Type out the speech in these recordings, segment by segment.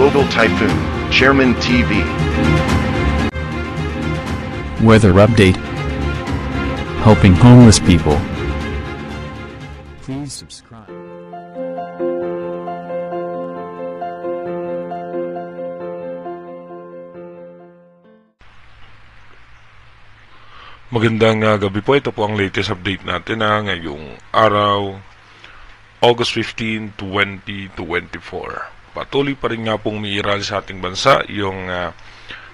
Global Typhoon, Chairman TV. Weather update. Helping homeless people. Please subscribe. Magandang gabi po. Ito po ang latest update natin na ngayong araw, August 15, 2024. Patuloy pa rin nga pong umiiral sa ating bansa yung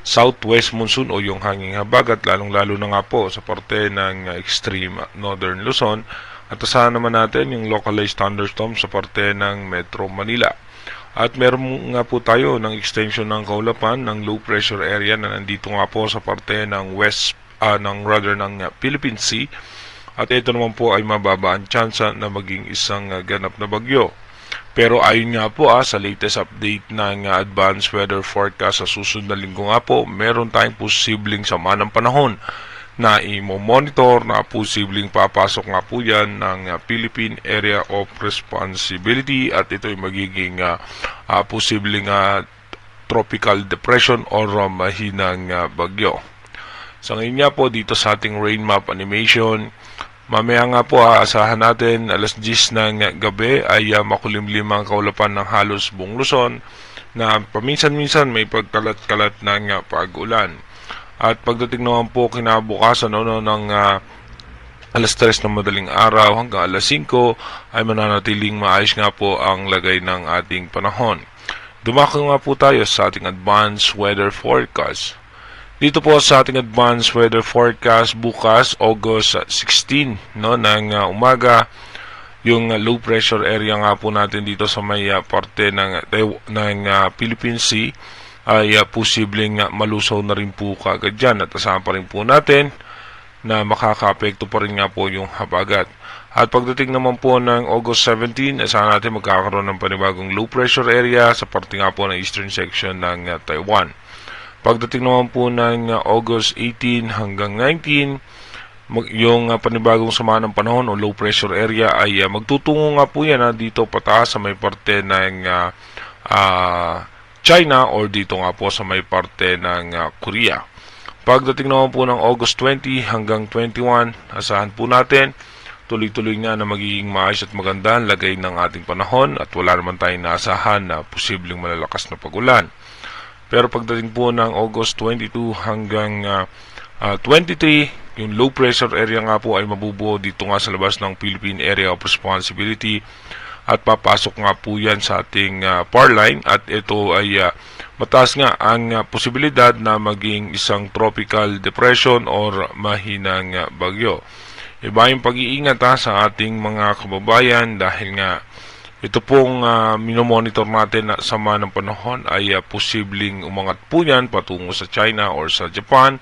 southwest monsoon o yung hanging habagat, lalong-lalo na nga po sa parte ng extreme northern Luzon. At asahan naman natin yung localized thunderstorm sa parte ng Metro Manila. At meron nga po tayo ng extension ng kaulapan ng low pressure area na nandito nga po sa parte ng ng Philippine Sea, at ito naman po ay mababa ang tsansa na maging isang ganap na bagyo. Pero ayon nga po sa latest update ng advanced weather forecast sa susunod na linggo nga po, meron tayong posibleng sama ng panahon na i-monitor na posibleng papasok nga po yan ng Philippine Area of Responsibility, at ito ay magiging posibleng tropical depression or mahinang bagyo. So ngayon nga po dito sa ating rain map animation, mamaya nga po aasahan natin alas 10 ng gabi ay makulimlim ang kaulapan ng halos buong Luzon na paminsan-minsan may pagkalat-kalat ng pag-ulan. At pagdating naman po kinabukasan ng alas 3 ng madaling araw hanggang alas 5 ay mananatiling maayos nga po ang lagay ng ating panahon. Dumako nga po tayo sa ating advanced weather forecast. Dito po sa ating advanced weather forecast bukas, August 16 ng umaga, yung low pressure area nga po natin dito sa may parte ng Philippine Sea ay posibleng malusaw na rin po kaagad dyan, at asahan pa rin po natin na makaka-apekto pa rin nga po yung habagat. At pagdating naman po ng August 17, asahan natin magkakaroon ng panibagong low pressure area sa parte nga po ng eastern section ng Taiwan. Pagdating naman po ng August 18 hanggang 19, yung panibagong sama ng panahon o low pressure area ay magtutungo nga po yan dito pataas sa may parte ng China or dito nga po sa may parte ng Korea. Pagdating naman po ng August 20 hanggang 21, asahan po natin tuloy-tuloy nga na magiging maayos at maganda ang lagay ng ating panahon, at wala naman tayong naasahan na posibleng malalakas na pag-ulan. Pero pagdating po ng August 22 hanggang 23, yung low pressure area nga po ay mabubuo dito nga sa labas ng Philippine Area of Responsibility, at papasok nga po yan sa ating power line, at ito ay mataas nga ang posibilidad na maging isang tropical depression or mahinang bagyo. Iba yung pag-iingat sa ating mga kababayan, dahil nga ito pong minomonitor natin na sama ng panahon ay posibleng umangat po yan patungo sa China or sa Japan,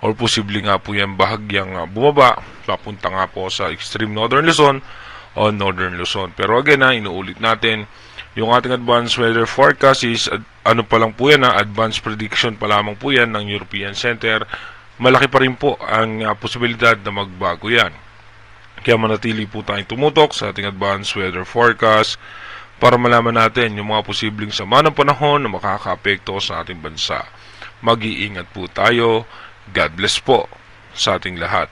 or posibleng nga po yan bahagyang bumaba papunta nga po sa extreme northern Luzon o northern Luzon. Pero again inuulit natin, yung ating advanced weather forecast is ano pa lang po yan, advanced prediction pa lamang po yan ng European Center. Malaki pa rin po ang posibilidad na magbago yan. Kaya manatili po tayong tumutok sa ating advanced weather forecast para malaman natin yung mga posibleng sama ng panahon na makaka-apekto sa ating bansa. Mag-iingat po tayo. God bless po sa ating lahat.